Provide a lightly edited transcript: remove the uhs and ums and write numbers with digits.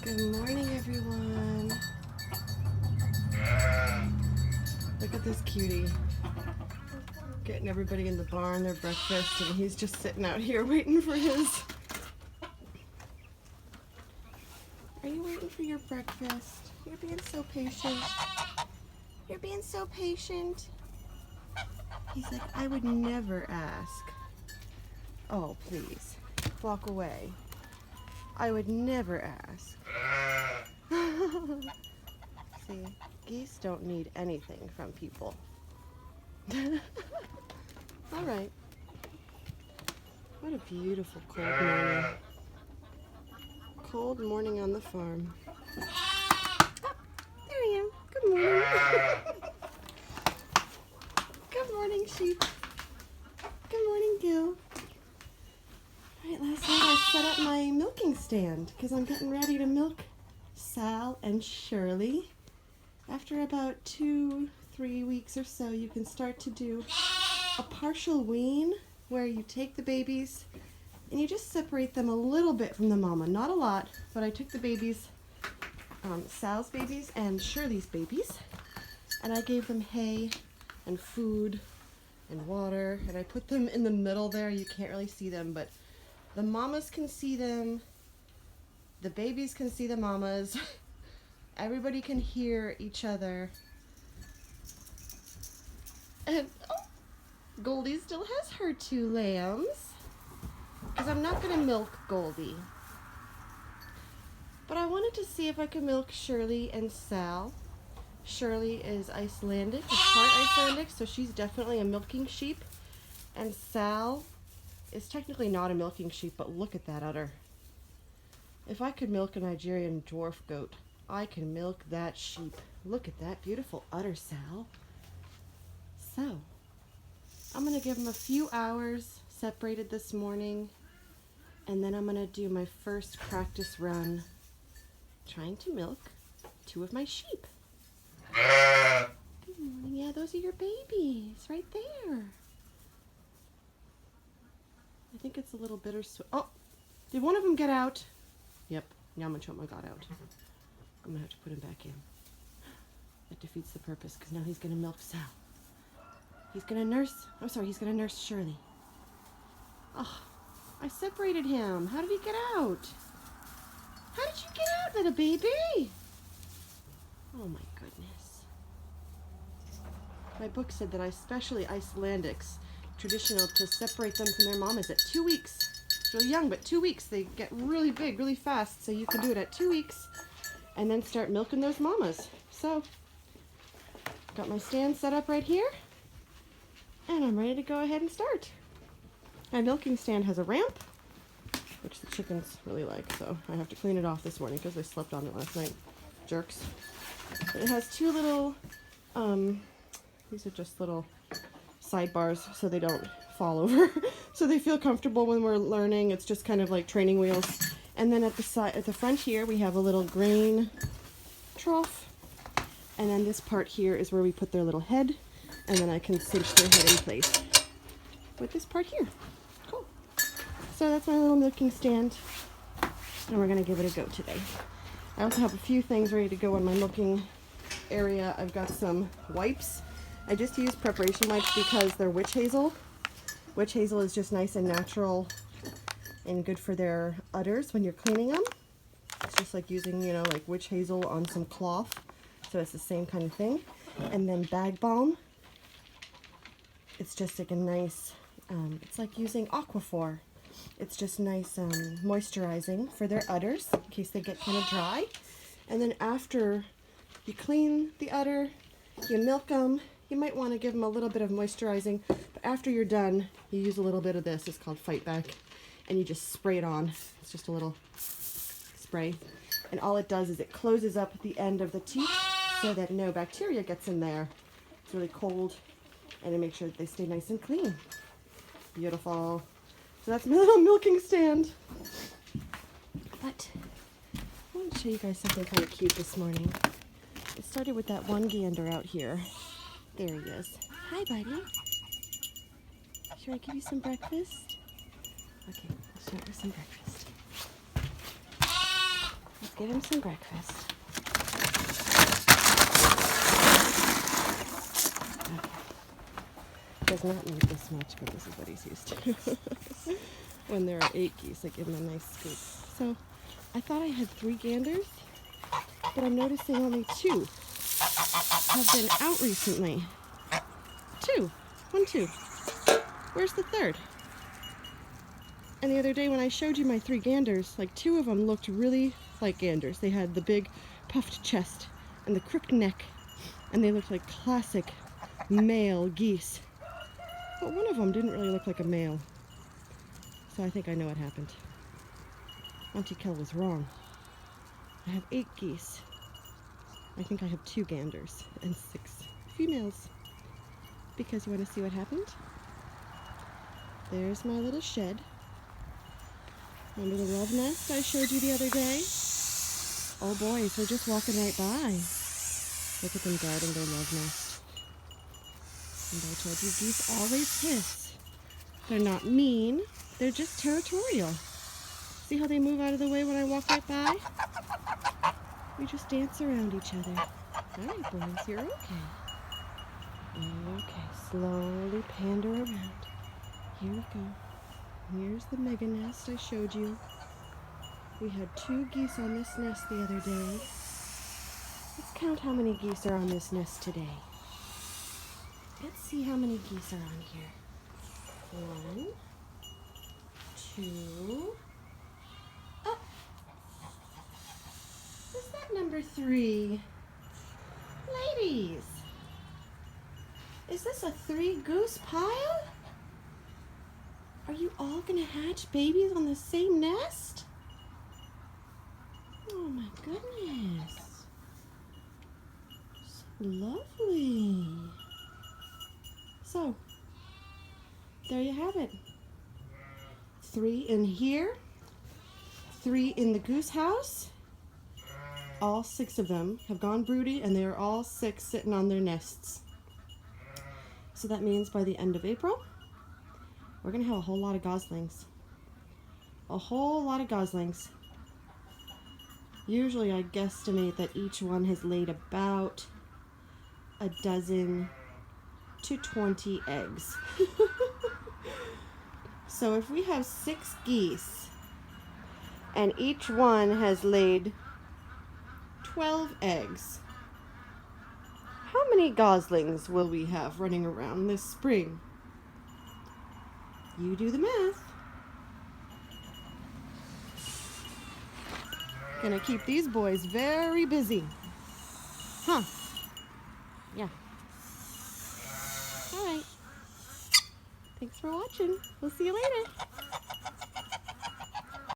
Good morning, everyone. Look at this cutie. Getting everybody in the barn their breakfast, and he's just sitting out here waiting for his. Are you waiting for your breakfast? You're being so patient. You're being so patient. He's like, I would never ask. Oh, please. Walk away. I would never ask. See, geese don't need anything from people. All right. What a beautiful cold morning. Cold morning on the farm. Oh, there I am. Good morning. Good morning, sheep. Good morning, Gil. All right, last night I set up my milking stand because I'm getting ready to milk Sal and Shirley. After about 2-3 weeks or so, you can start to do a partial wean where you take the babies and you just separate them a little bit from the mama. Not a lot, but I took the babies, Sal's babies and Shirley's babies, and I gave them hay and food and water, and I put them in the middle there. You can't really see them, but the mamas can see them, the babies can see the mamas, everybody can hear each other. And oh, Goldie still has her 2 lambs, because I'm not going to milk Goldie. But I wanted to see if I could milk Shirley and Sal. Shirley is Icelandic, is part Icelandic, so she's definitely a milking sheep. And Sal is technically not a milking sheep, but look at that udder. If I could milk a Nigerian dwarf goat, I can milk that sheep. Look at that beautiful udder, Sal. So, I'm going to give him a few hours separated this morning, and then I'm going to do my first practice run trying to milk 2 of my sheep. Good morning. Yeah, those are your babies right there. I think it's a little bittersweet. Oh, did one of them get out? Yep, now I'm going to choke my god out. I'm going to have to put him back in. That defeats the purpose because now he's going to milk Sal. He's going to nurse, he's going to nurse Shirley. Oh, I separated him. How did he get out? How did you get out, little baby? Oh my goodness. My book said that especially Icelandics, traditional to separate them from their mamas at 2 weeks. It's really young, but 2 weeks. They get really big, really fast. So you can do it at 2 weeks and then start milking those mamas. So, got my stand set up right here. And I'm ready to go ahead and start. My milking stand has a ramp, which the chickens really like, so I have to clean it off this morning because they slept on it last night. Jerks. But it has 2 little, these are just little sidebars so they don't fall over. So they feel comfortable when we're learning. It's just kind of like training wheels. And then at the side, at the front here, we have a little grain trough. And then this part here is where we put their little head. And then I can cinch their head in place with this part here. Cool. So that's my little milking stand. And we're going to give it a go today. I also have a few things ready to go in my milking area. I've got some wipes. I just use preparation wipes because they're witch hazel. Witch hazel is just nice and natural and good for their udders when you're cleaning them. It's just like using, you know, like witch hazel on some cloth. So it's the same kind of thing. And then bag balm. It's just like a nice, it's like using Aquaphor. It's just nice moisturizing for their udders in case they get kind of dry. And then after you clean the udder, you milk them. You might want to give them a little bit of moisturizing, but after you're done, you use a little bit of this. It's called Fight Back, and you just spray it on. It's just a little spray, and all it does is it closes up the end of the teat so that no bacteria gets in there. It's really cold, and it makes sure that they stay nice and clean. Beautiful. So that's my little milking stand. But I want to show you guys something kind of cute this morning. It started with that one gander out here. There he is. Hi, buddy. Should I give you some breakfast? Okay, I'll start with some breakfast. give him some breakfast. Okay. Does not need this much, but this is what he's used to. When there are 8 geese, I give him a nice scoop. So I thought I had 3 ganders, but I'm noticing only 2 have been out recently. 2. 1, 2. Where's the third? And the other day when I showed you my 3 ganders, like 2 of them looked really like ganders. They had the big puffed chest and the crooked neck, and they looked like classic male geese. But one of them didn't really look like a male. So I think I know what happened. Auntie Kel was wrong. I have 8 geese. I think I have 2 ganders and 6 females. Because you want to see what happened? There's my little shed. Remember the love nest I showed you the other day? Oh boys, they're just walking right by. Look at them guarding their love nest. And I told you geese always hiss. They're not mean, they're just territorial. See how they move out of the way when I walk right by? We just dance around each other. All right, boys, you're okay. Okay, slowly pander around. Here we go. Here's the mega nest I showed you. We had 2 geese on this nest the other day. Let's count how many geese are on this nest today. Let's see how many geese are on here. 1, 2. Oh! Is that number 3? Ladies! Is this a 3 goose pile? Are you all gonna hatch babies on the same nest? Oh my goodness. So lovely. So, there you have it. 3 in here, 3 in the goose house. All 6 of them have gone broody, and they are all 6 sitting on their nests. So that means by the end of April, we're going to have a whole lot of goslings. A whole lot of goslings. Usually I guesstimate that each one has laid about a dozen to 20 eggs. So if we have 6 geese and each one has laid 12 eggs, how many goslings will we have running around this spring? You do the math. Gonna keep these boys very busy. Huh? Yeah. All right. Thanks for watching. We'll see you later.